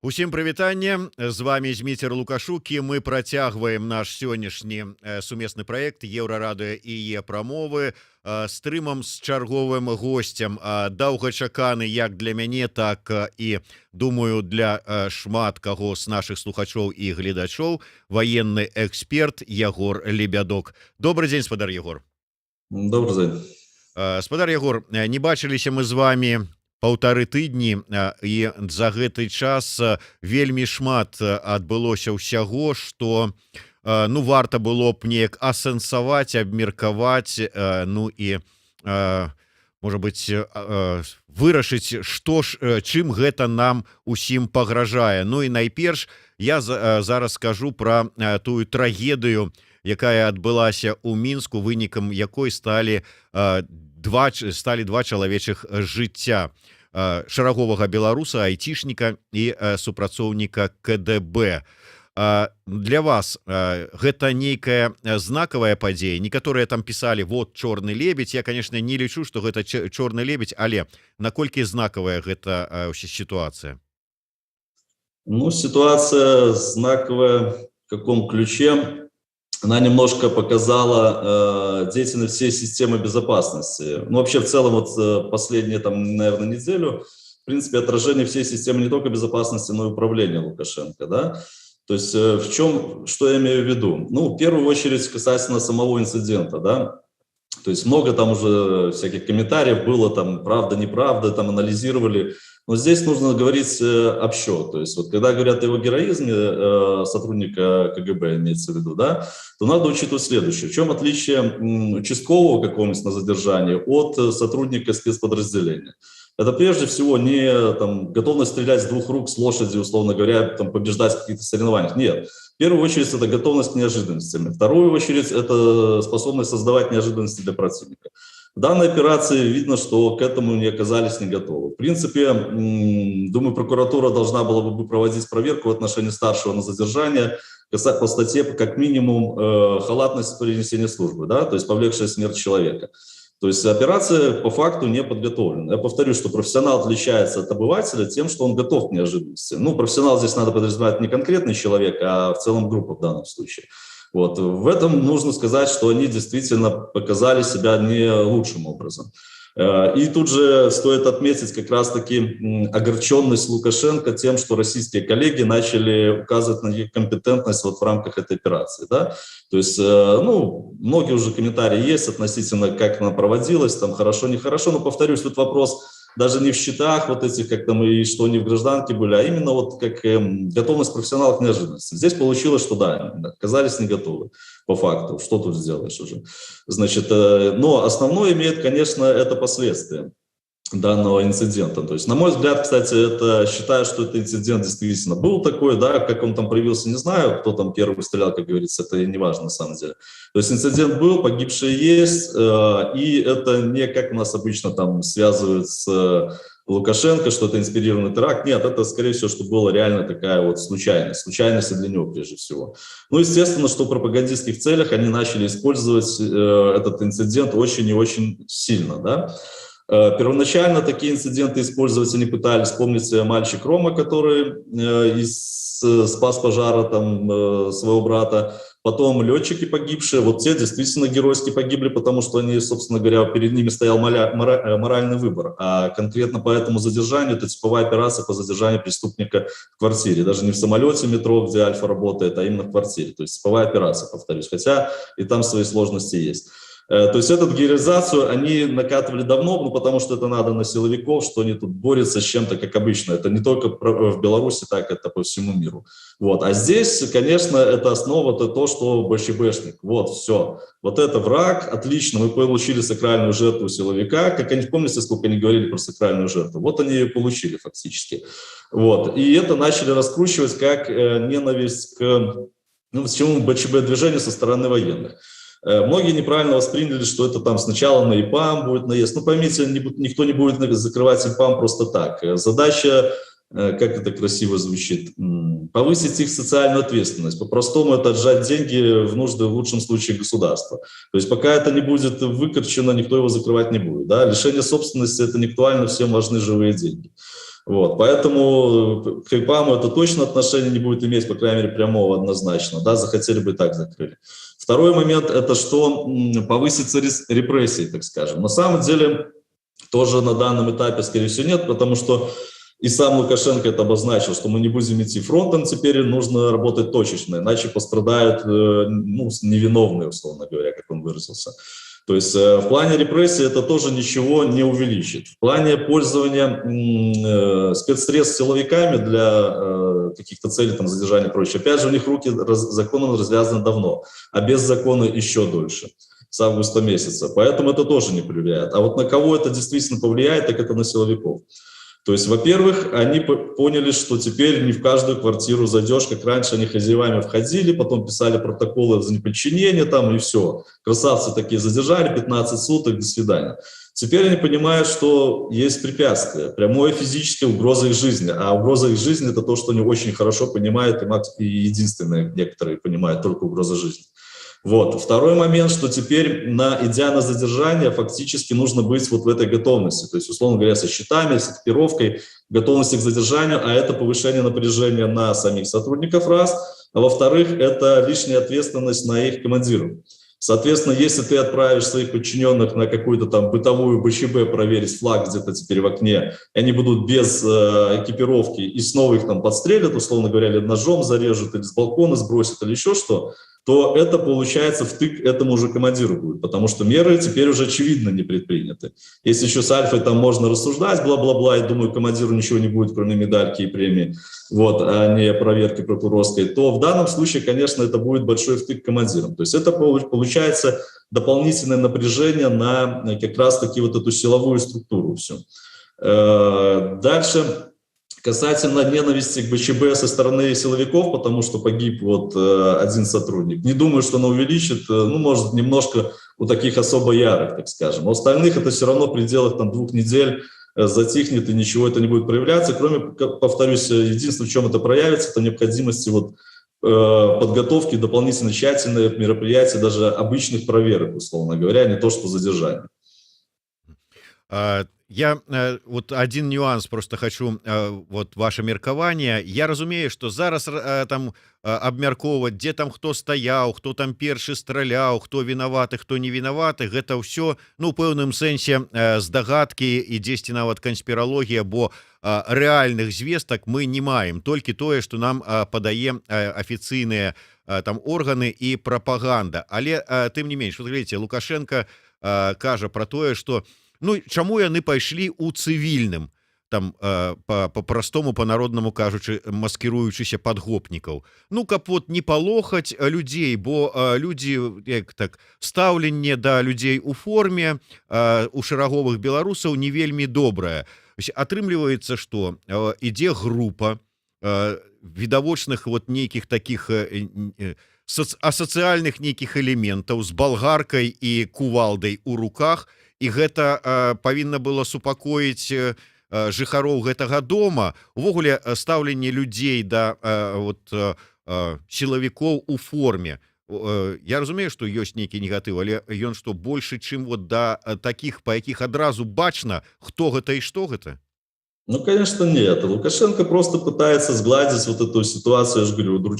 Усім прывітанне, з вами Зміцер Лукашук, і мы працягваем наш сённяшні сумесны праект Еўрарадыё і Е-прамовы з трымам з чарговым госцем, даўгачаканы як для мяне, так і, думаю, для шмат каго з нашых слухачоў і гледачоў, ваенны эксперт Ягор Лебядок. Добрый дзень, спадар Ягор. Добрый дзень. Спадар Ягор, не бачыліся мы з вами паўтары тыдні, і за гэты час вельмі шмат адбылося ўсяго, што варта было б неяк асэнсаваць, абмеркаваць, ну і можа быць вырашыць, чым гэта нам усім пагражае. Ну і найперш я зараз скажу пра тую трагедыю, якая адбылася ў Мінску, вынікам якой сталі два чалавечых жыцця шараговага беларуса, айцішніка і супрацоўніка КДБ. Для вас гэта нейкая знакавая падзея? Некаторыя там пісалі, вот чорны лебедь. Я, конечно, не лічу, што гэта чорны лебедь, але наколькі знакавая гэта сітуацыя? Ну, ситуация знаковая в каком ключе? Она немножко показала деятельность всей системы безопасности. Ну, вообще, в целом, вот последние, там, наверное, неделю, в принципе, отражение всей системы не только безопасности, но и управления Лукашенко, да. То есть в чем, что я имею в виду? Ну, в первую очередь, касательно самого инцидента, да. То есть много там уже всяких комментариев было, там, правда, неправда, там, анализировали. Но здесь нужно говорить общо. То есть вот когда говорят о его героизме сотрудника КГБ, имеется в виду, да, то надо учитывать следующее. В чем отличие участкового какого-нибудь на задержании от сотрудника спецподразделения? Это прежде всего не там, готовность стрелять с двух рук с лошади, условно говоря, там, побеждать в каких-то соревнованиях. Нет. В первую очередь это готовность к неожиданностям. В вторую очередь это способность создавать неожиданности для противника. В данной операции видно, что к этому не оказались не готовы. В принципе, думаю, прокуратура должна была бы проводить проверку в отношении старшего на задержание по статье как минимум халатность при несении службы, да, то есть повлекшая смерть человека. То есть операция по факту не подготовлена. Я повторю, что профессионал отличается от обывателя тем, что он готов к неожиданности. Ну, профессионал здесь надо подразумевать не конкретный человек, а в целом группа в данном случае. Вот. В этом нужно сказать, что они действительно показали себя не лучшим образом. И тут же стоит отметить как раз-таки огорченность Лукашенко тем, что российские коллеги начали указывать на их компетентность вот в рамках этой операции. Да? То есть, ну, многие уже комментарии есть относительно, как она проводилась, там хорошо, нехорошо, но, повторюсь, тут вопрос даже не в счетах вот этих, как там и что они в гражданке были, а именно вот как готовность профессионалов к неожиданности. Здесь получилось, что да, оказались не готовы по факту. Что тут сделаешь уже? Значит, но основное имеет, конечно, это последствия данного инцидента. То есть, на мой взгляд, кстати, это считаю, что этот инцидент действительно был такой, да, как он там проявился, не знаю, кто там первый стрелял, как говорится, это не важно на самом деле. То есть инцидент был, погибшие есть, и это не как у нас обычно там связывают с Лукашенко, что это инспирированный теракт. Нет, это, скорее всего, что была реально такая вот случайность и для него прежде всего. Ну, естественно, что в пропагандистских целях они начали использовать этот инцидент очень и очень сильно, да. Первоначально такие инциденты использовать они пытались. Помните, мальчик Рома, который спас пожара там, своего брата. Потом летчики погибшие. Вот те действительно геройски погибли, потому что они, собственно говоря, перед ними стоял моральный выбор. А конкретно по этому задержанию, это типовая операция по задержанию преступника в квартире. Даже не в самолете метро, где Альфа работает, а именно в квартире. То есть типовая операция, повторюсь. Хотя и там свои сложности есть. То есть эту героизацию они накатывали давно, ну, потому что это надо на силовиков, что они тут борются с чем-то, как обычно. Это не только в Беларуси, так это по всему миру. Вот. А здесь, конечно, это основа то, что БЧБшник. Вот, все. Вот это враг, отлично, мы получили сакральную жертву силовика. Как они, помните, сколько они говорили про сакральную жертву? Вот они ее получили фактически. Вот. И это начали раскручивать как ненависть к всему БЧБ-движению со стороны военных. Многие неправильно восприняли, что это там сначала на ИПАМ будет наезд. Ну, поймите, никто не будет закрывать ИПАМ просто так. Задача, как это красиво звучит, повысить их социальную ответственность. По-простому это отжать деньги в нужды, в лучшем случае, государства. То есть пока это не будет выкорчено, никто его закрывать не будет. Да? Лишение собственности – это не актуально, всем важны живые деньги. Вот, поэтому к ИПАМу это точно отношения не будет иметь, по крайней мере, прямого однозначно, да, захотели бы и так закрыли. Второй момент – это что повысится репрессии, так скажем. На самом деле тоже на данном этапе, скорее всего, нет, потому что и сам Лукашенко это обозначил, что мы не будем идти фронтом, теперь нужно работать точечно, иначе пострадают невиновные, условно говоря, как он выразился. То есть в плане репрессий это тоже ничего не увеличит. В плане пользования спецсредств силовиками для каких-то целей, там, задержания и прочее, опять же, у них руки законом развязаны давно, а без закона еще дольше, с августа месяца. Поэтому это тоже не повлияет. А вот на кого это действительно повлияет, так это на силовиков. То есть, во-первых, они поняли, что теперь не в каждую квартиру зайдешь, как раньше они хозяевами входили, потом писали протоколы за неподчинение там и все. Красавцы такие задержали, 15 суток, до свидания. Теперь они понимают, что есть препятствия, прямая физическая угроза их жизни. А угроза их жизни – это то, что они очень хорошо понимают, и единственные некоторые понимают только угроза жизни. Вот. Второй момент, что теперь, идя на задержание, фактически нужно быть вот в этой готовности. То есть, условно говоря, со счетами, с экипировкой, готовности к задержанию, а это повышение напряжения на самих сотрудников, раз. А во-вторых, это лишняя ответственность на их командиров. Соответственно, если ты отправишь своих подчиненных на какую-то там бытовую БЧБ проверить флаг где-то теперь в окне, и они будут без экипировки, и снова их там подстрелят, условно говоря, или ножом зарежут, или с балкона сбросят, или еще что, то это, получается, втык этому же командиру будет, потому что меры теперь уже очевидно не предприняты. Если еще с Альфой там можно рассуждать, бла-бла-бла, и думаю, командиру ничего не будет, кроме медальки и премии, вот, а не проверки прокурорской, то в данном случае, конечно, это будет большой втык командирам. То есть это получается дополнительное напряжение на как раз-таки вот эту силовую структуру всю. Дальше. Касательно ненависти к БЧБ со стороны силовиков, потому что погиб вот один сотрудник, не думаю, что она увеличит, ну, может, немножко у таких особо ярых, так скажем. У остальных это все равно в пределах там 2 недель затихнет, и ничего это не будет проявляться. Кроме, повторюсь, единственное, в чем это проявится, это необходимости вот подготовки дополнительно тщательных мероприятий, даже обычных проверок, условно говоря, не то, что задержание. Я вот один нюанс просто хочу, вот ваше меркаванне. Я разумею, что зараз там абмяркоўваць, дзе там хто стаяў, хто там першы страляў, хто вінаваты, хто не вінаваты, гэта ўсё, ну, у пэўным сэнсе здагадкі і дзесьці нават канспіралогія, бо рэальных звестак мы не маем, толькі тое, што нам падае афіцыйныя там органы і прапаганда. Але тым не менш, вот глядзіце, Лукашенко кажа пра тое, што ну, чаму яны пайшлі ў цывільным, там, по-простому, по-народнаму кажучы, маскіруючыся пад гопнікаў. Ну, каб вот не палохаць людзей, бо людзі, як так, стаўленне да людзей у форме у шараговых беларусаў не вельмі добрае. Атрымліваецца, што ідзе група відавочных вот нейкіх такіх асацыяльных нейкіх элементаў з балгаркай і кувалдай у руках, і гэта павінна было супакоіць жыхароў гэтага дома. Увогуле стаўленне людзей да вот сілавікоў у форме. Я разумею, што ёсць нейкі негатыў, але ён што большы, чым вот да такіх, па якіх адразу бачна, хто гэта і што гэта? Ну, конечно, нет. Лукашенко просто пытается сгладить вот эту ситуацию, я же говорю,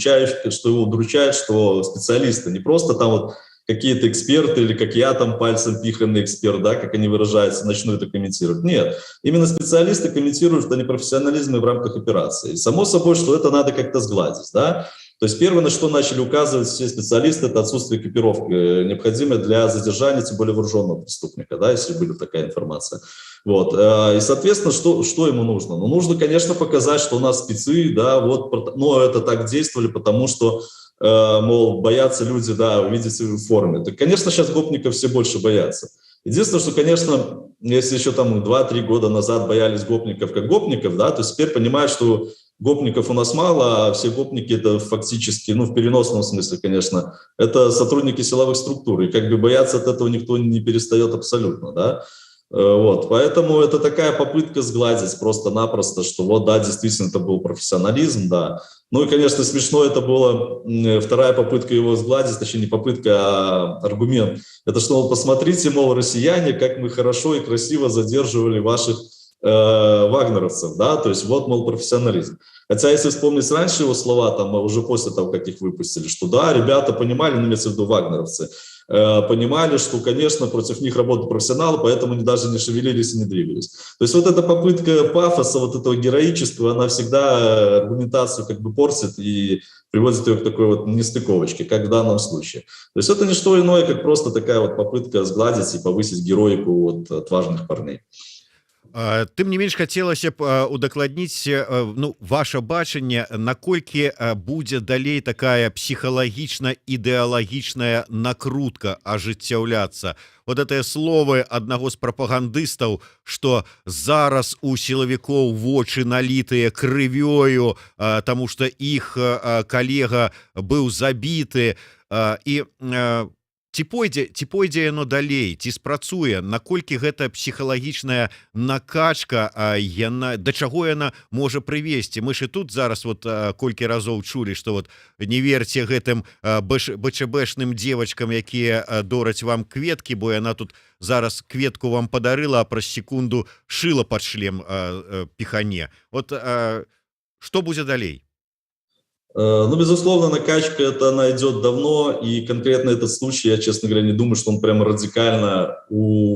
что его удручает, что специалисты, не просто там вот какие-то эксперты, или как я там пальцем пиханный эксперт, да, как они выражаются, начну это комментировать. Нет, именно специалисты комментируют о непрофессионализме в рамках операции. Само собой, что это надо как-то сгладить, да. То есть первое, на что начали указывать все специалисты, это отсутствие экипировки, необходимой для задержания, тем более вооруженного преступника, да, если была такая информация. Вот. И, соответственно, что ему нужно? Ну, нужно, конечно, показать, что у нас спецы, да, вот, но это так действовали, потому что мол, боятся люди, да, увидеть в форме. Так, конечно, сейчас гопников все больше боятся. Единственное, что, конечно, если еще там 2-3 года назад боялись гопников как гопников, да, то теперь понимают, что гопников у нас мало, а все гопники это фактически, ну, в переносном смысле, конечно, это сотрудники силовых структур. И как бы бояться от этого никто не перестает абсолютно, да. Вот, поэтому это такая попытка сгладить просто-напросто, что вот, да, действительно, это был профессионализм, да. Ну и, конечно, смешно это было, вторая попытка его сгладить, точнее, не попытка, а аргумент. Это что, посмотрите, мол, россияне, как мы хорошо и красиво задерживали ваших вагнеровцев, да, то есть вот, мол, профессионализм. Хотя, если вспомнить раньше его слова, там, уже после того, как их выпустили, что да, ребята понимали, ну, имеется в виду вагнеровцы, понимали, что, конечно, против них работают профессионалы, поэтому они даже не шевелились и не двигались. То есть вот эта попытка пафоса, вот этого героического, она всегда аргументацию как бы портит и приводит ее к такой вот нестыковочке, как в данном случае. То есть это не что иное, как просто такая вот попытка сгладить и повысить героику вот отважных парней. Тым не менш хацелася б удакладніць ну ваше бачанне, наколькі будзе далей такая псіхалагічна ідэалагічная накрутка ажыццяўляцца. Вот гэтыя словы аднаго з прапагандыстаў, што зараз у сілавікоў вочы налітыя крывёю, таму што іх калега быў забіты, і ці пойдзе яно далей, ці спрацуе, наколькі гэта псіхалагічная накачка, яна да чаго яна можа прывесці. Мы ж і тут зараз вот колькі разоў чулі, што вот не верце гэтым БЧБшным девачкам, якія дораць вам кветкі, бо яна тут зараз кветку вам падарыла, а праз секунду шыла пад шлем піхане. Вот што будзе далей? Ну, безусловно, накачка это она идет давно, и конкретно этот случай, я, честно говоря, не думаю, что он прямо радикально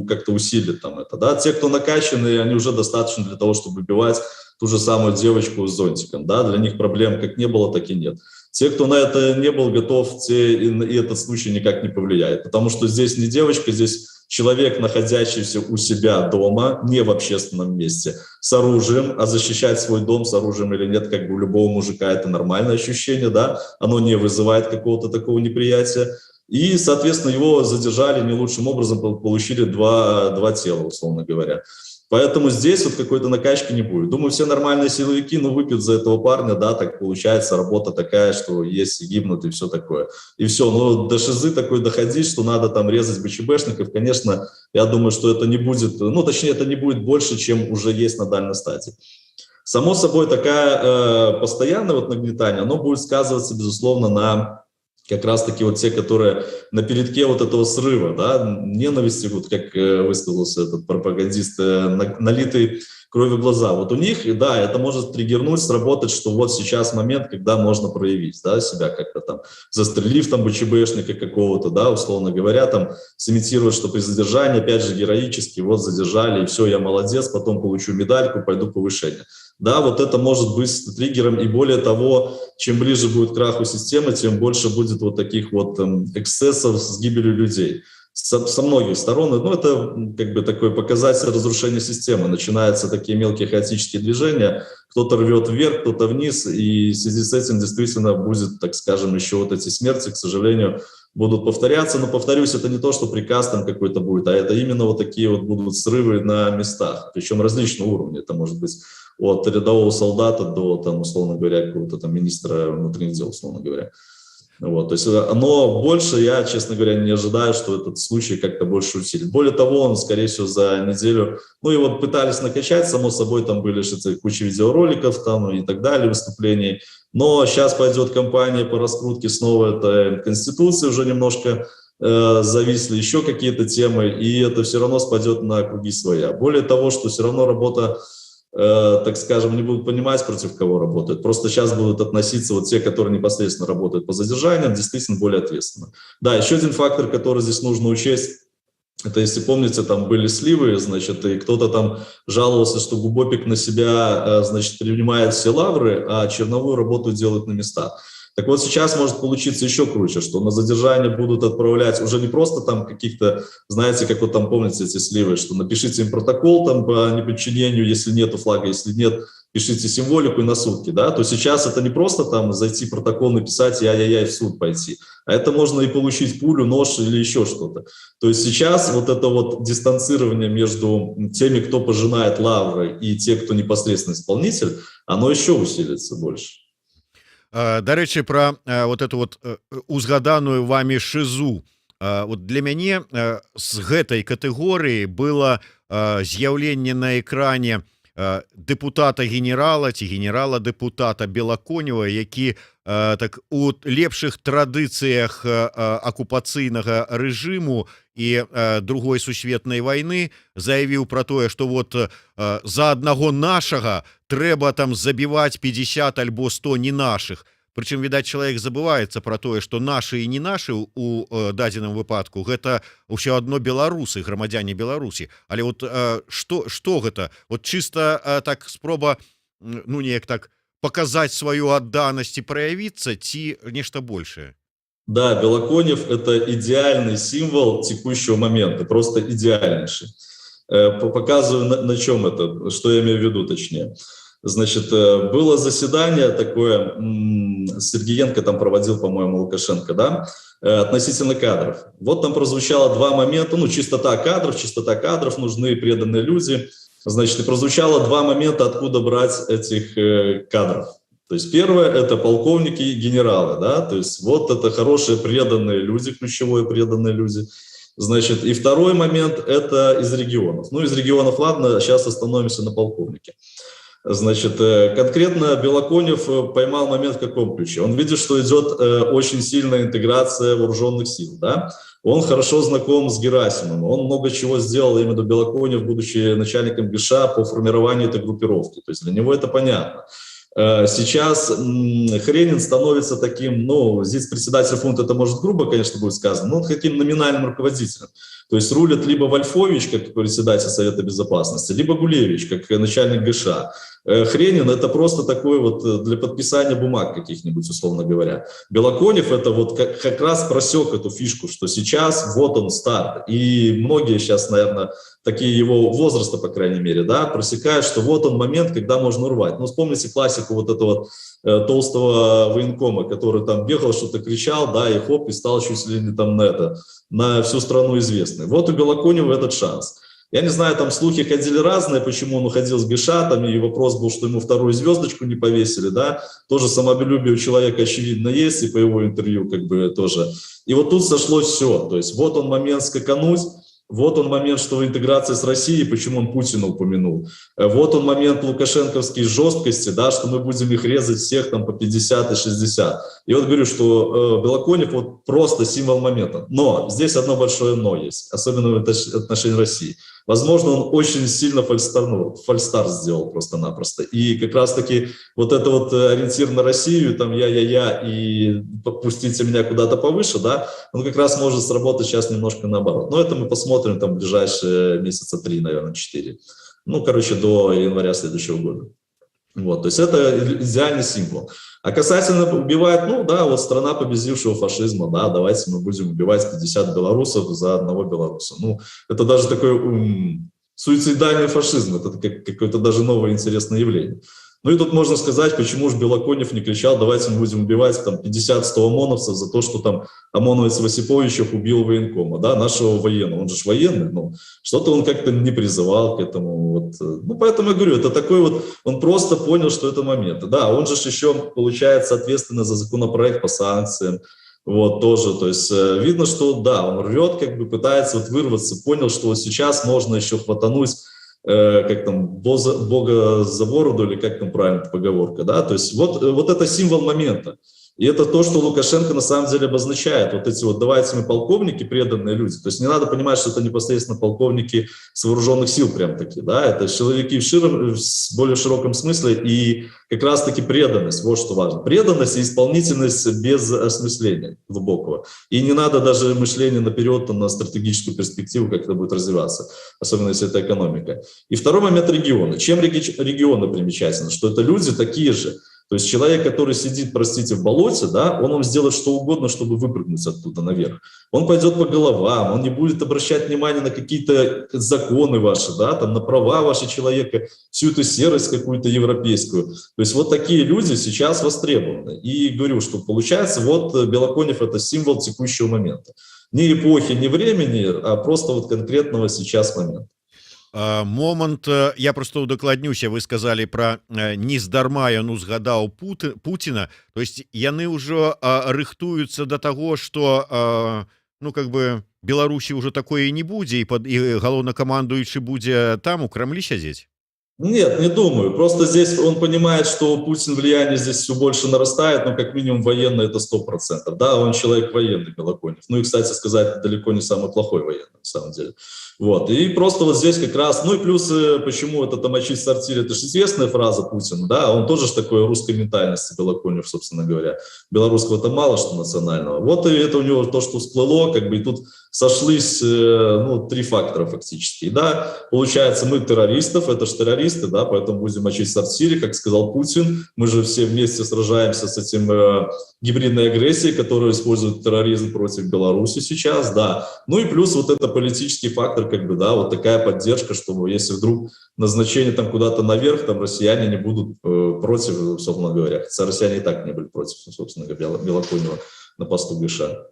как-то усилит там это. Да? Те, кто накачаны, они уже достаточно для того, чтобы убивать ту же самую девочку с зонтиком. Да? Для них проблем как не было, так и нет. Те, кто на это не был готов, и этот случай никак не повлияет. Потому что здесь не девочка, здесь человек, находящийся у себя дома, не в общественном месте, с оружием, а защищать свой дом с оружием или нет, как бы у любого мужика это нормальное ощущение, да, оно не вызывает какого-то такого неприятия. И, соответственно, его задержали не лучшим образом, получили два тела, условно говоря. Поэтому здесь вот какой-то накачки не будет. Думаю, все нормальные силовики, ну, выпьют за этого парня, да, так получается, работа такая, что есть и гибнут, и все такое. И все, но до шизы такой доходить, что надо там резать БЧБшников, конечно, я думаю, что это не будет, ну, точнее, это не будет больше, чем уже есть на дальней стадии. Само собой, такая постоянное вот нагнетание, оно будет сказываться, безусловно, на как раз-таки вот те, которые на передке вот этого срыва, да, ненависти, вот как высказался этот пропагандист, налитый кровью глаза. Вот у них, да, это может триггернуть, сработать, что вот сейчас момент, когда можно проявить, да, себя как-то там, застрелив там БЧБшника какого-то, да, условно говоря, там, сымитировать, что при задержании, опять же, героически, вот задержали, и все, я молодец, потом получу медальку, пойду повышение. Да, вот это может быть триггером, и более того, чем ближе будет к краху системы, тем больше будет вот таких вот эксцессов с гибелью людей. Со многих сторон, ну, это как бы такой показатель разрушения системы. Начинаются такие мелкие хаотические движения, кто-то рвет вверх, кто-то вниз, и в связи с этим действительно будет, так скажем, еще вот эти смерти, к сожалению, будут повторяться. Но, повторюсь, это не то, что приказ там какой-то будет, а это именно вот такие вот будут срывы на местах, причем различного уровня. Это может быть от рядового солдата до, там, условно говоря, какого-то там министра внутренних дел, условно говоря. Вот, то есть оно больше, я, честно говоря, не ожидаю, что этот случай как-то больше усилит. Более того, он, скорее всего, за неделю, ну и вот пытались накачать, само собой, там были куча видеороликов там и так далее, выступлений. Но сейчас пойдет кампания по раскрутке снова, это Конституции уже немножко зависли, еще какие-то темы, и это все равно спадет на круги своя. Более того, что все равно работа, так скажем, не будут понимать, против кого работают. Просто сейчас будут относиться вот те, которые непосредственно работают по задержаниям, действительно более ответственно. Да, еще один фактор, который здесь нужно учесть, это, если помните, там были сливы, значит, и кто-то там жаловался, что Губопик на себя, значит, принимает все лавры, а черновую работу делает на местах. Так вот сейчас может получиться еще круче, что на задержание будут отправлять уже не просто там каких-то, знаете, как вот там помните эти сливы, что напишите им протокол там по неподчинению, если нету флага, если нет, пишите символику и на сутки, да, то сейчас это не просто там зайти протокол написать и ай-яй-яй в суд пойти, а это можно и получить пулю, нож или еще что-то. То есть сейчас вот это вот дистанцирование между теми, кто пожинает лавры, и те, кто непосредственно исполнитель, оно еще усилится больше. Дарэчы, пра вот эту вот узгаданую вами шизу. Вот для мяне з гэтай катэгорыі было з'яўленне на экране дэпутата генерала ці генерала дэпутата Белаконева, які так у лепшых традыцыях акупацыйнага рэжыму і другой сусветнай вайны заявіў про тое, што вот за аднаго нашага трэба там забіваць 50 альбо 100 не нашых. Прычым, відаць, чалавек забываецца про тое, што нашы і не нашы у дадзеным выпадку гэта ўсё адно беларусы, грамадзяне Беларусі. Але вот што гэта? Вот чыста так спроба, ну неяк так показать свою отданность и проявиться, ці нечто большее? Да, Белоконев – это идеальный символ текущего момента, просто идеальнейший. Показываю, на чем это, что я имею в виду точнее. Значит, было заседание такое, Сергеенко там проводил, по-моему, Лукашенко, да, относительно кадров. Вот там прозвучало два момента, ну, чистота кадров, нужны преданные люди. Значит, и прозвучало два момента, откуда брать этих кадров. То есть первое – это полковники и генералы, да, то есть вот это хорошие преданные люди, ключевые преданные люди. Значит, и второй момент – это из регионов. Ну, из регионов, ладно, сейчас остановимся на полковнике. Значит, конкретно Белоконев поймал момент в каком ключе? Он видит, что идет очень сильная интеграция вооруженных сил, да? Он хорошо знаком с Герасимовым, он много чего сделал, именно Белоконев, будучи начальником ГШ, по формированию этой группировки. То есть для него это понятно. Сейчас Хренин становится таким, ну, здесь председатель фонда, это может грубо, конечно, будет сказано, но он таким номинальным руководителем. То есть рулит либо Вольфович, как председатель Совета Безопасности, либо Гулевич, как начальник ГШ. Хренин – это просто такой вот для подписания бумаг каких-нибудь, условно говоря. Белоконев – это вот как раз просек эту фишку, что сейчас вот он старт. И многие сейчас, наверное, такие его возраста, по крайней мере, да, просекают, что вот он момент, когда можно урвать. Ну, вспомните классику вот этого толстого военкома, который там бегал, что-то кричал, да, и хоп, и стал чуть ли не там на всю страну известный. Вот у Белоконева этот шанс. Я не знаю, там слухи ходили разные, почему он уходил с ГШ, там и вопрос был, что ему вторую звездочку не повесили, да, тоже самолюбие у человека очевидно есть, и по его интервью как бы тоже. И вот тут сошлось все, то есть вот он момент скакануть, вот он момент, что интеграция с Россией, почему он Путина упомянул. Вот он момент лукашенковской жесткости, да, что мы будем их резать всех там по 50 и 60. И вот говорю, что Белоконев вот просто символ момента. Но здесь одно большое но есть, особенно в отношении России. Возможно, он очень сильно фальстарт сделал просто-напросто. И как раз-таки вот это вот ориентир на Россию, там я, и пустите меня куда-то повыше, да, он как раз может сработать сейчас немножко наоборот. Но это мы посмотрим там в ближайшие месяца 3, наверное, 4. Ну, короче, до января следующего года. Вот, то есть это идеальный символ. А касательно убивать, ну да, вот страна победившего фашизма, да, давайте мы будем убивать 50 белорусов за одного белоруса. Ну, это даже такой суицидальный фашизм, это какое-то даже новое интересное явление. Ну и тут можно сказать, почему же Белоконев не кричал, давайте мы будем убивать там 50-100 ОМОНовцев за то, что там ОМОНовец Осиповичев убил военкома, да, нашего военного, он же военный, ну, что-то он как-то не призывал к этому, вот. Ну, поэтому я говорю, это такой вот, он просто понял, что это момент. Да, он же еще, получается, ответственный за законопроект по санкциям, вот, тоже, то есть видно, что, да, он рвет, как бы пытается вот вырваться, понял, что вот сейчас можно еще хватануть, как там, Бога за бороду, или как там правильно поговорка, да, то есть вот это символ момента. И это то, что Лукашенко на самом деле обозначает. Вот эти вот давайте мы полковники, преданные люди. То есть не надо понимать, что это непосредственно полковники с вооруженных сил прям таки, да, это человеки в более широком смысле и как раз-таки преданность, вот что важно. Преданность и исполнительность без осмысления глубокого. И не надо даже мышления наперед, там, на стратегическую перспективу, как это будет развиваться, особенно если это экономика. И второй момент – регионы. Чем регионы примечательны? Что это люди такие же. То есть человек, который сидит, простите, в болоте, да, он вам сделает что угодно, чтобы выпрыгнуть оттуда наверх. Он пойдет по головам, он не будет обращать внимание на какие-то законы ваши, да, там, на права вашего человека, всю эту серость какую-то европейскую. То есть вот такие люди сейчас востребованы. И говорю, что получается, вот Белоконев – это символ текущего момента. Не эпохи, не времени, а просто вот конкретного сейчас момента. Момант, я просто удакладнюся, вы сказали про нездарма ён узгадаў Путина, то есть яны ўжо рыхтуюцца до того, что ну как бы Беларусі ўжо такое не будзе, і галоўнакамандуючы будзе там у Крамлі сядзець. Нет, не думаю. Просто здесь он понимает, что Путин влияние здесь все больше нарастает, но как минимум военно это 100%. Да, он человек военный, Белоконев. Ну и, кстати сказать, далеко не самый плохой военный, на самом деле. Вот. И просто вот здесь как раз, ну и плюс, почему это там «мочить в сортире», это же известная фраза Путина, да, он тоже ж такой русской ментальности, Белоконев, собственно говоря. Белорусского-то мало что национального. Вот и это у него то, что всплыло, как бы, и тут сошлись, ну, три фактора фактически. Да, получается, мы террористов, это же террористы, да, поэтому будем мочить в сортире, как сказал Путин. Мы же все вместе сражаемся с этим гибридной агрессией, которую использует терроризм против Беларуси сейчас, да. Ну и плюс вот это политический фактор, как бы, да, вот такая поддержка, что если вдруг назначение там куда-то наверх, там россияне не будут против, собственно говоря. Хотя россияне и так не были против, собственно говоря, Белоконева на посту Гриша.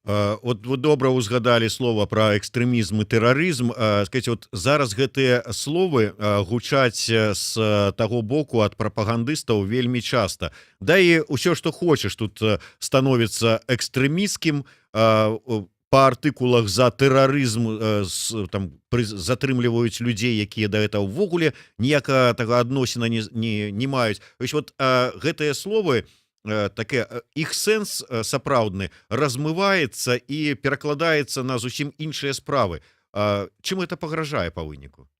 От вы добра ўзгадалі слова пра экстрэмізм і тэрарызм. Скажіце, вот зараз гэтыя словы гучаць з таго боку ад прапагандыстаў вельмі часта. Да і ўсё, што хочаш, тут становіцца экстрэмісцкім, па артыкулах за тэрарызм там затрымліваюць людзей, якія да гэтага ўвогуле ніякага адносіна не маюць. Вот гэтыя словы, іх сэнс сапраўдны размываецца і перакладаецца на зусім іншыя справы. Чым это пагражае па выніку?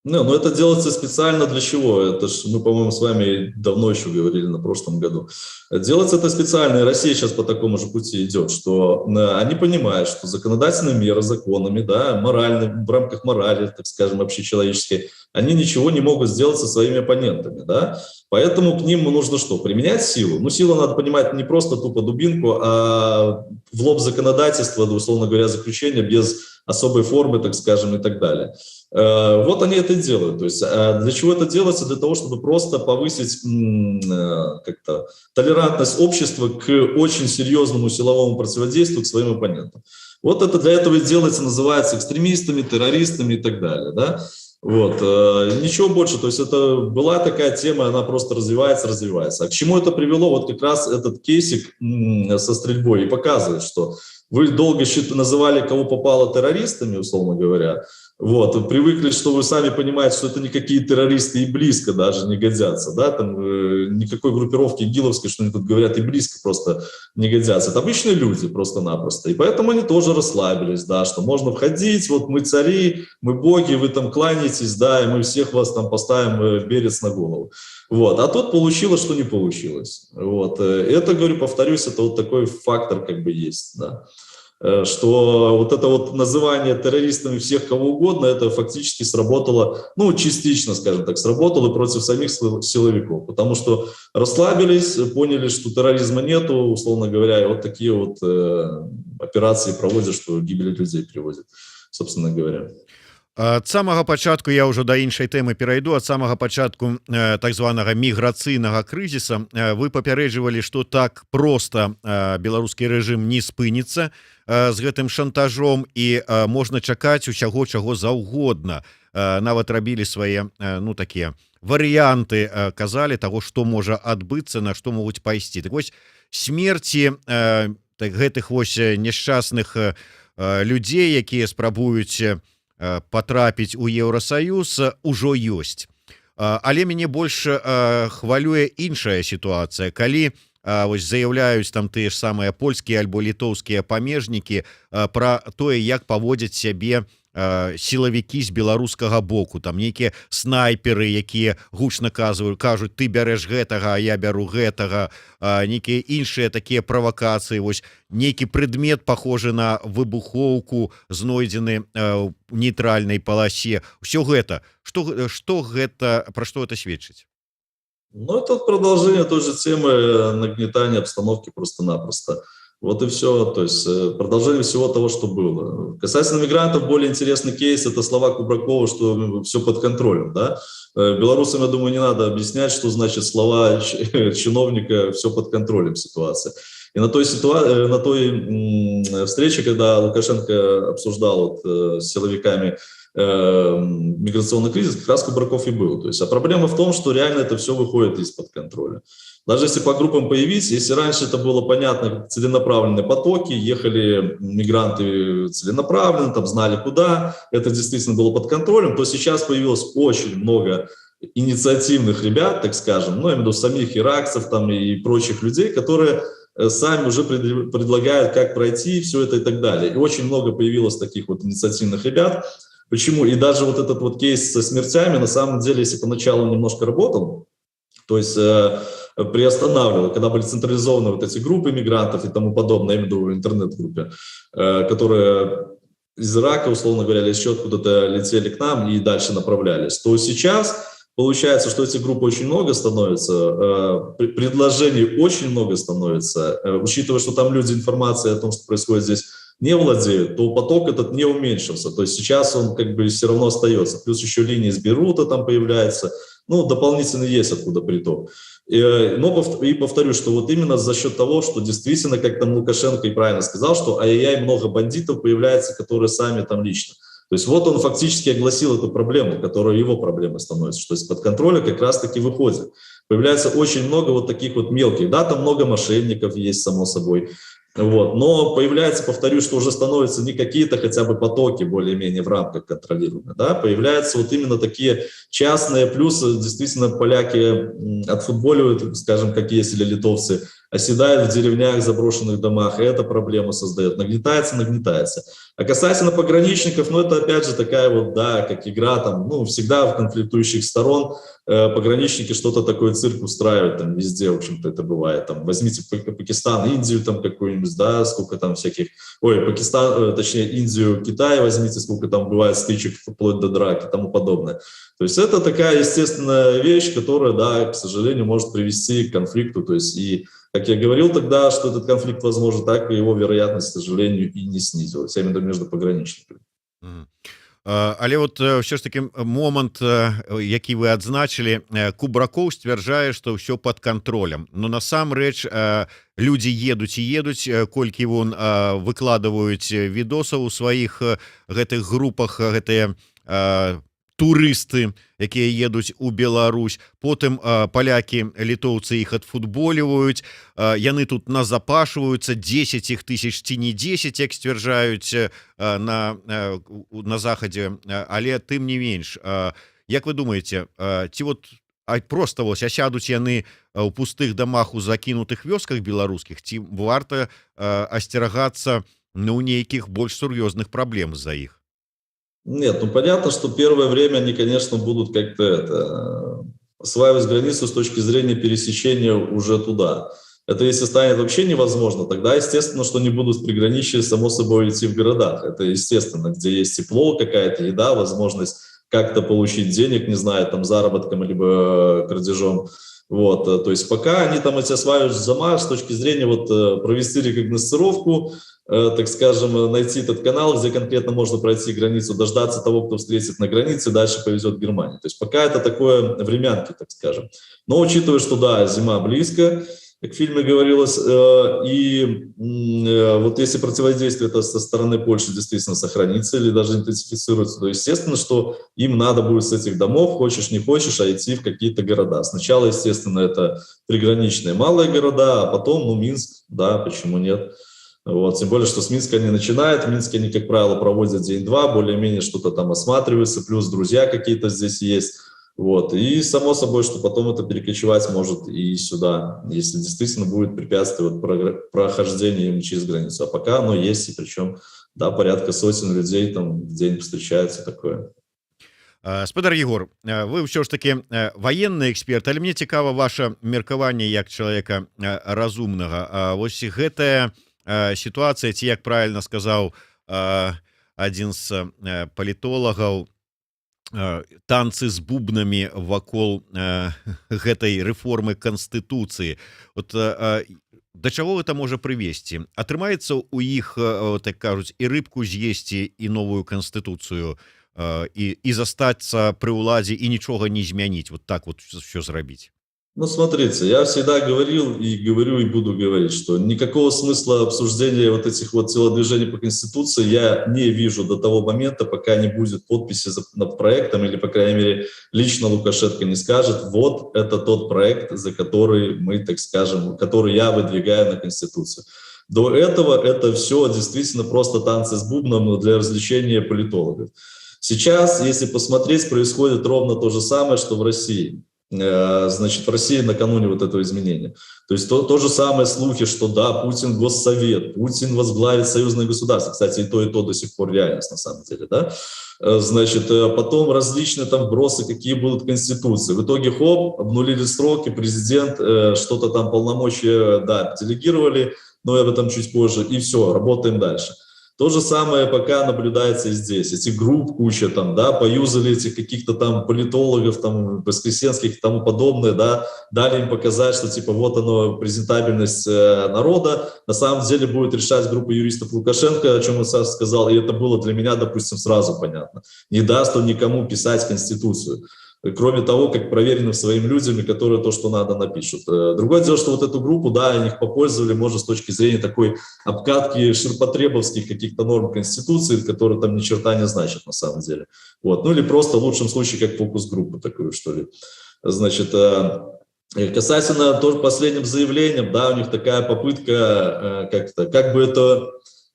Ну, это делается специально для чего? Это ж мы, по-моему, с вами давно еще говорили, на прошлом году. Делается это специально, и Россия сейчас по такому же пути идет, что они понимают, что законодательные меры, законами, да, моральными, в рамках морали, так скажем, общечеловеческой, они ничего не могут сделать со своими оппонентами, да. Поэтому к ним нужно что? Применять силу. Ну, силу надо понимать не просто тупо дубинку, а в лоб законодательства, условно говоря, заключения без особой формы, так скажем, и так далее. Вот они это делают. То есть для чего это делается? Для того, чтобы просто повысить как-то толерантность общества к очень серьезному силовому противодействию к своим оппонентам. Вот это для этого и делается, называется экстремистами, террористами и так далее. Да? Вот. Ничего больше. То есть это была такая тема, она просто развивается, развивается. А к чему это привело? Вот как раз этот кейсик со стрельбой и показывает, что вы долго называли, кого попало, террористами, условно говоря. Вот, привыкли, что вы сами понимаете, что это никакие террористы и близко даже не годятся, да, там никакой группировки игиловской, что они тут говорят, и близко просто не годятся. Это обычные люди просто-напросто, и поэтому они тоже расслабились, да, что можно входить, вот мы цари, мы боги, вы там кланяетесь, да, и мы всех вас там поставим в берец на голову. Вот, а тут получилось, что не получилось. Вот, это, говорю, повторюсь, это вот такой фактор как бы есть, да. Что вот это вот называние террористами всех кого угодно, это фактически сработало, ну, частично, скажем так, сработало против самих силовиков, потому что расслабились, поняли, что терроризма нету, условно говоря, и вот такие вот операции проводят, что гибель людей приводят, собственно говоря. Ад самага пачатку я ўжо да іншай тэмы перайду. Ад самага пачатку так званага міграцыйнага крызіса вы папярэджвалі, што так проста беларускі рэжым не спыніцца з гэтым шантажом і можна чакаць усяго чаго заўгодна. Нават рабілі свае, ну, такія варыянты, казалі таго, што можа адбыцца, на што могуць пайсці. Так вось смерці гэтых вось няшчасных людзей, якія спрабуюць патрапіць у Еўрасаюз, ужо ёсць. Але мяне больш хвалюе іншая сітуацыя, калі вось заяўляюць там тыя ж самыя польскія альбо літоўскія памежнікі пра тое, як паводзяць сябе сілавікі з беларускага боку, там нейкія снайперы, якія гучна кажуць, ты бярэш гэтага, а я бяру гэтага, нейкія іншыя такія правакацыі, вось нейкі прадмет похожы на выбухоўку знойдзены ў нейтральнай паласе. Усё гэта, што гэта, пра што это сведчыць? Ну, это продолжение той же темы нагнетания обстановки просто-напросто. Вот и все, то есть продолжение всего того, что было. Касательно мигрантов, более интересный кейс – это слова Кубракова, что все под контролем. Да? Белорусам, я думаю, не надо объяснять, что значит слова чиновника «все под контролем» ситуация. И на той встрече, когда Лукашенко обсуждал вот с силовиками миграционный кризис, как раз Кубраков и был. То есть, а проблема в том, что реально это все выходит из-под контроля. Даже если по группам появиться, если раньше это было понятно, как целенаправленные потоки, ехали мигранты целенаправленно, там знали куда, это действительно было под контролем, то сейчас появилось очень много инициативных ребят, так скажем, ну, я имею в виду самих иракцев там и прочих людей, которые сами уже предлагают, как пройти все это и так далее. И очень много появилось таких вот инициативных ребят. Почему? И даже вот этот вот кейс со смертями, на самом деле, если поначалу немножко работал, то есть приостанавливал, когда были централизованы вот эти группы мигрантов и тому подобное, я имею в виду интернет-группы, которые из Ирака, условно говоря, или еще откуда-то летели к нам и дальше направлялись, то сейчас получается, что этих групп очень много становится, предложений очень много становится, учитывая, что там люди информации о том, что происходит здесь, не владеют, то поток этот не уменьшился. То есть сейчас он как бы все равно остается. Плюс еще линии с Бейрута там появляется. Ну, дополнительно есть откуда приток. Но и повторю, что вот именно за счет того, что действительно, как там Лукашенко и правильно сказал, что ай-яй-яй, много бандитов появляется, которые сами там лично. То есть вот он фактически огласил эту проблему, которая его проблемой становится, что из-под контроля как раз-таки выходит. Появляется очень много вот таких вот мелких, да, там много мошенников есть, само собой, вот. Но появляется, повторю, что уже становятся не какие-то хотя бы потоки более-менее в рамках контролируемые, да, появляются вот именно такие частные, плюс действительно поляки отфутболивают, скажем, как есть, или литовцы, оседают в деревнях, заброшенных домах, и эта проблема создает, нагнетается. А касательно пограничников, ну это опять же такая вот, да, как игра, там, ну всегда в конфликтующих сторон пограничники что-то такое цирк устраивают, там везде, в общем-то, это бывает. Там, возьмите Пакистан, Индию там какую-нибудь, да, сколько там всяких, Пакистан, точнее, Индию, Китай возьмите, сколько там бывает стычек вплоть до драки и тому подобное. То есть это такая естественная вещь, которая, да, к сожалению, может привести к конфликту, то есть и как я говорил тогда, что этот конфликт возможен, так и его вероятность, к сожалению, и не снизилась, именно между пограничниками. Але вот все ж таки момант, які вы адзначылі, Кубракоў сцвярджае, што ўсё под контролем, но насамрэч людзі едуць і едуць, колькі вон выкладываюць відосаў у сваіх гэтых групах, гэтыя турысты, якія едуць у Беларусь, потым палякі, літоўцы іх адфутболіваюць, яны тут назапашваюцца, 10 іх тысяч ці не 10, як сцвярджаюць на захадзе, але тым не менш, як вы думаеце, ці вот просто вось асядуць яны ў пустых дамах у закінутых вёсках беларускіх, ці варта асцерагацца, ну, нейкіх больш сур'ёзных праблем з-за іх? Нет, ну понятно, что первое время они, конечно, будут как-то осваивать границу с точки зрения пересечения уже туда. Это если станет вообще невозможно, тогда естественно, что они будут в приграничье, само собой, идти в городах. Это естественно, где есть тепло, какая-то еда, возможность как-то получить денег, не знаю, там заработком либо крадежом. Вот, то есть пока они там эти осваивают дома с точки зрения вот провести рекогносцировку, так скажем, найти этот канал, где конкретно можно пройти границу, дождаться того, кто встретит на границе, дальше повезет в Германию. То есть пока это такое времянки, так скажем. Но учитывая, что да, зима близко, как в фильме говорилось, и вот если противодействие это со стороны Польши действительно сохранится или даже интенсифицируется, то естественно, что им надо будет с этих домов, хочешь не хочешь, а идти в какие-то города. Сначала, естественно, это приграничные малые города, а потом, ну, Минск, да, почему нет. Вот, тем более, что с Минска они начинают, в Минске они, как правило, проводят день-два, более-менее что-то там осматриваются, плюс друзья какие-то здесь есть. Вот. И само собой, что потом это перекочевать может и сюда, если действительно будет препятствовать прохождению им через границу. А пока оно есть, и причем, да, порядка сотен людей там в день встречается такое. Спадар Егор, вы ўсё ж таки военный эксперт, але мне цікава ваше меркаванне як чалавека разумнага. Вось гэтая ситуация, ці як правильно сказаў адзін з палітолагаў, танцы з бубнамі вакол гэтай рэформы Канстытуцыі. Вот да чаго гэта можа прывесці? Атрымаецца у іх, так кажуць, і рыбку з'есці, і новую Канстытуцыю, і застацца пры ўладзе і нічога не змяніць, вот так вот все зрабіць? Ну, смотрите, я всегда говорил и говорю, и буду говорить, что никакого смысла обсуждения вот этих вот телодвижений по Конституции я не вижу до того момента, пока не будет подписи над проектом, или, по крайней мере, лично Лукашенко не скажет, вот это тот проект, за который мы, так скажем, который я выдвигаю на Конституцию. До этого это все действительно просто танцы с бубном для развлечения политологов. Сейчас, если посмотреть, происходит ровно то же самое, что в России. Значит, в России накануне вот этого изменения. То есть то же самое слухи, что да, Путин госсовет, Путин возглавит союзное государство. Кстати, и то до сих пор реальность на самом деле, да. Значит, потом различные там вбросы, какие будут конституции. В итоге, хоп, обнулили сроки, президент что-то там полномочия, да, делегировали, но об этом чуть позже, и все, работаем дальше. То же самое пока наблюдается и здесь. Эти групп куча там, да, поюзали этих каких-то там политологов, там, воскресенских и тому подобное, да, дали им показать, что типа вот оно, презентабельность народа. На самом деле будет решать группа юристов Лукашенко, о чем он сам сказал, и это было для меня, допустим, сразу понятно. Не даст он никому писать Конституцию, кроме того, как проверенным своими людьми, которые то, что надо, напишут. Другое дело, что вот эту группу, да, они их попользовали, может, с точки зрения такой обкатки ширпотребовских каких-то норм Конституции, которые там ни черта не значат на самом деле. Вот. Ну или просто в лучшем случае как фокус-группу такую, что ли. Значит, касательно тоже последним заявлением, да, у них такая попытка как бы это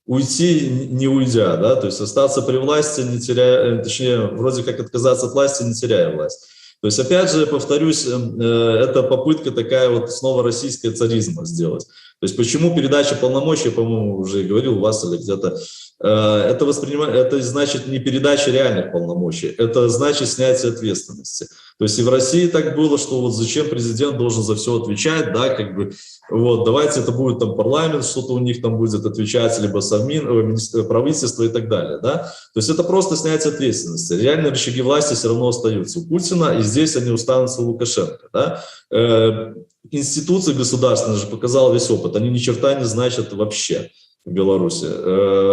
уйти, не уйдя, да, то есть остаться при власти, не теряя, точнее, вроде как отказаться от власти, не теряя власть. То есть, опять же, повторюсь, это попытка такая вот снова российская царизма сделать. То есть, почему передача полномочий, по-моему, уже говорил у вас или где-то, это значит не передача реальных полномочий, это значит снятие ответственности. То есть и в России так было, что вот зачем президент должен за все отвечать, да, как бы, вот, давайте это будет там парламент, что-то у них там будет отвечать, либо Совмин, правительство и так далее, да. То есть это просто снятие ответственности. Реальные рычаги власти все равно остаются у Путина, и здесь они останутся у Лукашенко, да. Институции государственные же показал весь опыт, они ни черта не значат вообще в Беларуси.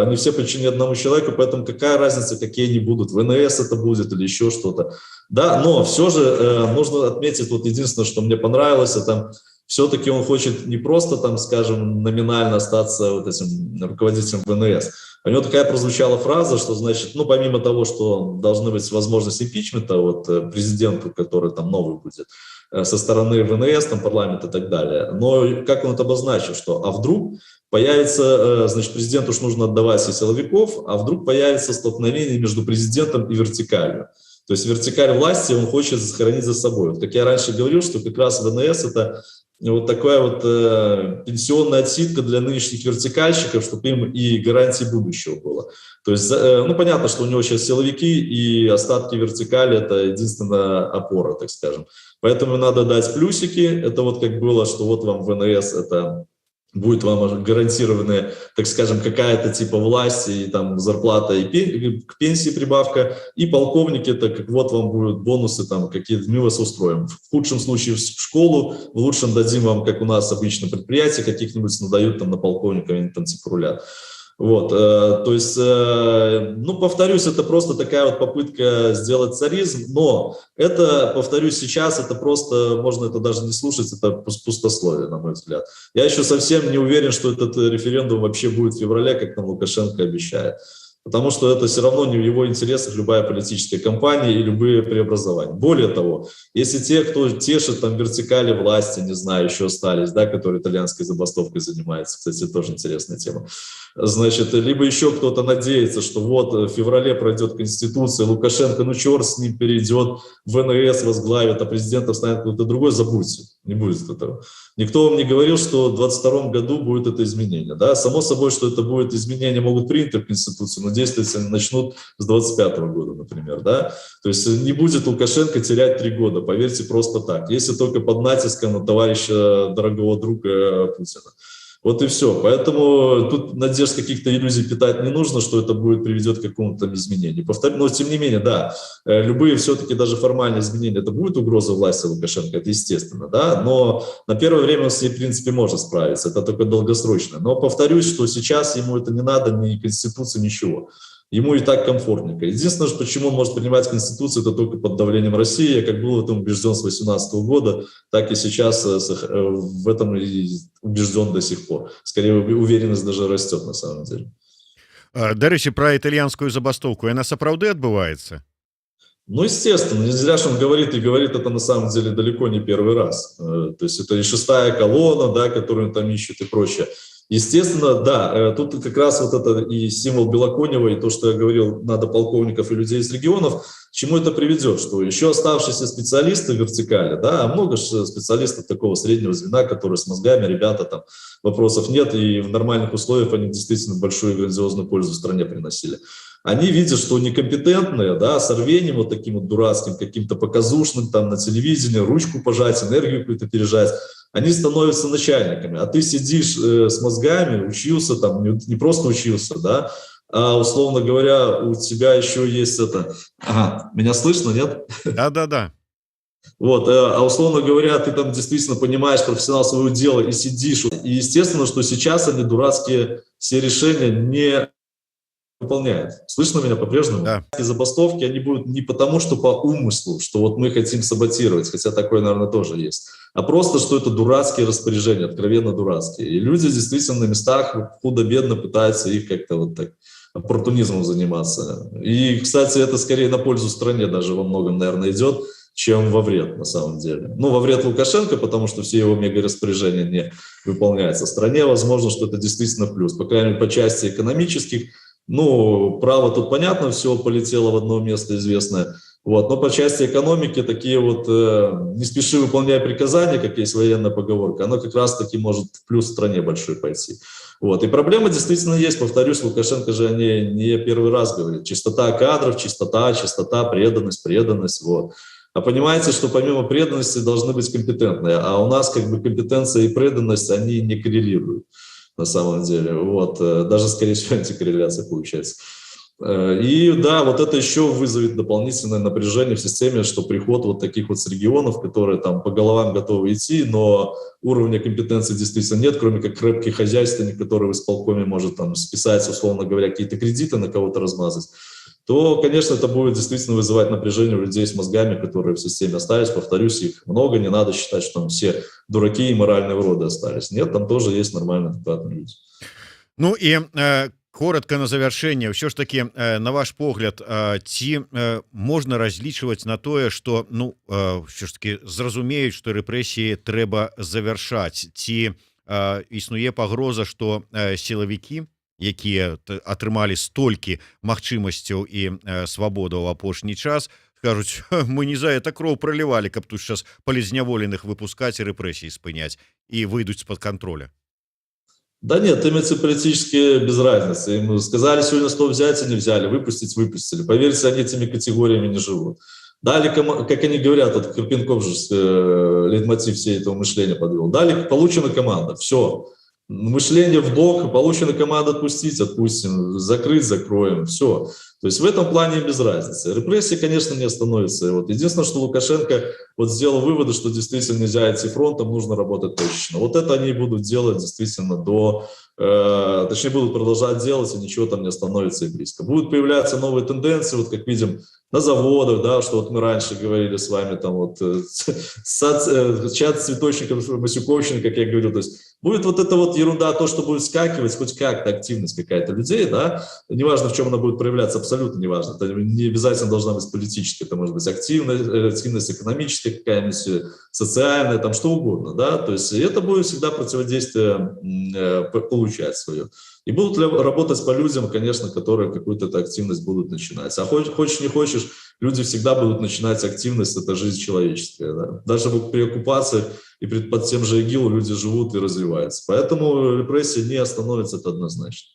Они все подчинены одному человеку, поэтому какая разница, какие они будут, ВНС это будет или еще что-то. Да, но все же нужно отметить, вот единственное, что мне понравилось, это все-таки он хочет не просто там, скажем, номинально остаться вот этим руководителем ВНС. У него такая прозвучала фраза, что значит, ну помимо того, что должны быть возможности импичмента вот президенту, который там новый будет, со стороны ВНС, там парламент и так далее, но как он это обозначил, что а вдруг появится, значит, президенту уж нужно отдавать и силовиков, а вдруг появится столкновение между президентом и вертикалью. То есть вертикаль власти он хочет сохранить за собой. Вот как я раньше говорил, что как раз ВНС это вот такая вот пенсионная отсидка для нынешних вертикальщиков, чтобы им и гарантии будущего было. То есть, ну, понятно, что у него сейчас силовики и остатки вертикали – это единственная опора, так скажем. Поэтому надо дать плюсики. Это вот как было, что вот вам ВНС – это будет вам гарантированная, так скажем, какая-то типа власть и там зарплата и к пенсии прибавка, и полковники это как вот вам будут бонусы там какие-то, мы вас устроим. В худшем случае в школу, в лучшем дадим вам, как у нас обычно предприятия каких-нибудь надают там на полковника, они там типа рулят. Вот, то есть, ну, повторюсь, это просто такая вот попытка сделать царизм, но это, повторюсь, сейчас это просто, можно это даже не слушать, это пустословие, на мой взгляд. Я еще совсем не уверен, что этот референдум вообще будет в феврале, как нам Лукашенко обещает. Потому что это все равно не в его интересах любая политическая кампания и любые преобразования. Более того, если те, кто тешит там вертикали власти, не знаю, еще остались, да, которые итальянской забастовкой занимаются, кстати, тоже интересная тема, значит, либо еще кто-то надеется, что вот в феврале пройдет Конституция, Лукашенко, ну черт с ним перейдет, ВНС возглавит, а президентом станет кто-то другой, забудьте, не будет этого. Никто вам не говорил, что в 2022 году будет это изменение. Да? Само собой, что это будет изменение, могут приняты в Конституцию, но действовать они начнут с 2025 года, например. Да? То есть не будет Лукашенко терять 3 года, поверьте, просто так. Если только под натиском товарища, дорогого друга Путина. Вот и все. Поэтому тут надежд каких-то иллюзий питать не нужно, что это будет приведет к какому-то изменению. Но тем не менее, да, любые все-таки даже формальные изменения, это будет угроза власти Лукашенко, это естественно, да, но на первое время он с ней, в принципе, может справиться, это только долгосрочно. Но повторюсь, что сейчас ему это не надо, ни Конституции, ничего. ему и так комфортненько. Единственное, почему он может принимать Конституцию, это только под давлением России. Я как был в этом убежден с 2018 года, так и сейчас в этом и убежден до сих пор. Скорее, уверенность даже растет на самом деле. До рэчы, пра італьянскую забастовку, яна сапраўды адбываецца? Ну, естественно, не зря же он говорит, и говорит это на самом деле далеко не первый раз. То есть это и шестая колонна, да, которую он там ищет и прочее. Естественно, да, тут как раз вот это и символ Белоконева, и то, что я говорил, надо полковников и людей из регионов, к чему это приведет, что еще оставшиеся специалисты в вертикали, да, а много же специалистов такого среднего звена, которые с мозгами, ребята, там вопросов нет, и в нормальных условиях они действительно большую и грандиозную пользу стране приносили. Они видят, что некомпетентные, да, с рвением вот таким вот дурацким, каким-то показушным, там, на телевидении, ручку пожать, энергию какую-то пережать, они становятся начальниками. А ты сидишь с мозгами, учился там, не просто учился, да, а, условно говоря, у тебя еще есть это... Ага, меня слышно, нет? Да. Вот, а условно говоря, ты там действительно понимаешь профессионал своего дела и сидишь. И естественно, что сейчас они дурацкие все решения не выполняет. Слышно меня по-прежнему? Да. И забастовки, они будут не потому, что по умыслу, что вот мы хотим саботировать, хотя такое, наверное, тоже есть, а просто, что это дурацкие распоряжения, откровенно дурацкие. И люди действительно на местах худо-бедно пытаются их как-то вот так оппортунизмом заниматься. И, кстати, это скорее на пользу стране даже во многом, наверное, идет, чем во вред на самом деле. Ну, во вред Лукашенко, потому что все его мега-распоряжения не выполняются. В стране, возможно, что это действительно плюс, по крайней мере, по части экономических. Ну, право тут понятно, все полетело в одно место известное. Вот. Но по части экономики такие вот не спеши выполняй приказания, как есть военная поговорка, оно как раз-таки может в плюс стране большой пойти. Вот. И проблема действительно есть, повторюсь, Лукашенко же не первый раз говорит. Чистота кадров, чистота, преданность. Вот. А понимаете, что помимо преданности должны быть компетентные, а у нас как бы компетенция и преданность, они не коррелируют. На самом деле, вот, даже, скорее всего, антикорреляция получается. И да, вот это еще вызовет дополнительное напряжение в системе, что приход вот таких вот с регионов, которые там по головам готовы идти, но уровня компетенции действительно нет, кроме как крепкий хозяйственник, который в исполкоме может там списать, условно говоря, какие-то кредиты на кого-то размазать, то, конечно, это будет действительно вызывать напряжение у людей с мозгами, которые в системе остались. Повторюсь, их много, не надо считать, что там все дураки и моральные уроды остались. Нет, там тоже есть нормальные, адекватные люди. Ну і коротко на завяршэнне, ўсё ж таки, на ваш погляд, ці можна разлічваць на тое, што ну ўсё ж таки зразумеюць, што рэпрэсіі трэба завяршаць, ці існуе пагроза, што сілавікі, якія атрымалі столькі магчымасцяў і свабоду ў апошні час, скажуць, мы не за это кроў пролівалі, каб тут сейчас палізняволеных выпускаць і рэпрэсіі спыняць, і выйдуць з-пад контроля. Да нет, им это политически без разницы. Им сказали сегодня 100 взять, и не взяли, выпустить, выпустили. Поверьте, они этими категориями не живут. Дали, как они говорят, вот Карпенков же лейтмотив всей этого мышления подвел. Дали, получена команда, все. Мышление в блок, получена команда отпустить, отпустим, закрыть, закроем, все. То есть в этом плане без разницы. Репрессии, конечно, не остановятся. Вот. Единственное, что Лукашенко вот сделал выводы, что действительно нельзя идти фронтом, нужно работать точечно. Вот это они будут делать действительно точнее будут продолжать делать, и ничего там не остановится и близко. Будут появляться новые тенденции, вот как видим, на заводах, да, что вот мы раньше говорили с вами, там вот чат цветочников, масюковщины, как я говорил, то есть будет вот эта вот ерунда, то, что будет скакивать, хоть как-то активность какая-то людей, да, неважно, в чем она будет проявляться, абсолютно неважно, это не обязательно должна быть политическая, это может быть активность экономическая какая-нибудь, социальная, там что угодно, да, то есть это будет всегда противодействие получать свое. И будут работать по людям, конечно, которые какую-то активность будут начинать. А хочешь не хочешь, люди всегда будут начинать активность, это жизнь человеческая. Да? Даже при оккупации и под тем же ИГИЛ люди живут и развиваются. Поэтому репрессии не остановятся, это однозначно.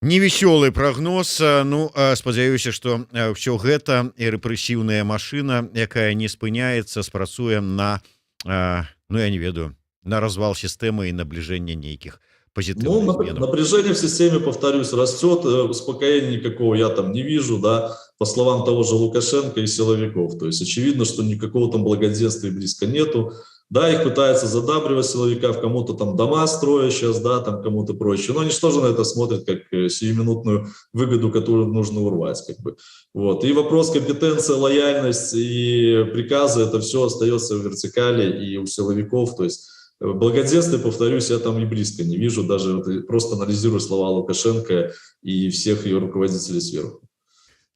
Невесёлы прогноз. Ну, спадзяюся, што ўсё гэта і рэпрэсіўная машына, якая не спыняецца, спрацуе на, ну, я не ведаю, на развал сістэмы і набліжэнне нейкіх позитивных изменов. Напряжение в системе, повторюсь, растет, успокоения никакого я там не вижу, да, по словам того же Лукашенко и силовиков. То есть очевидно, что никакого там благоденствия близко нету. Да, их пытаются задабривать силовиков, кому-то там дома строят сейчас, да, там кому-то прочее. Но они же тоже на это смотрят как сиюминутную выгоду, которую нужно урвать, как бы. Вот. И вопрос компетенции, лояльность и приказы, это все остается в вертикали и у силовиков. То есть благоденствия, повторюсь, я там и близко не вижу, даже вот просто анализируя слова Лукашенко и всех ее руководителей сверху.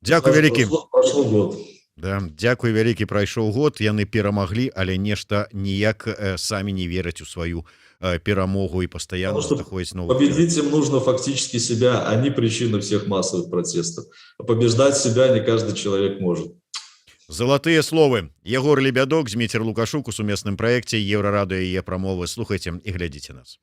Дзякуй вялікі. Прошло год. Да, дзякуй вялікі, прайшоў год, яны перамаглі, але нешта ніяк самі не вераць у сваю перамогу і пастаянна знаходзяць новых. Победить им нужно фактически себя, они причина всех массовых протестов. А побеждать себя не каждый человек может. Залатыя словы. Егор Лебядок, Зміцер Лукашук у сумесным праекце Еўрарадыё і яе прамовы. Слухайце і глядзіце нас.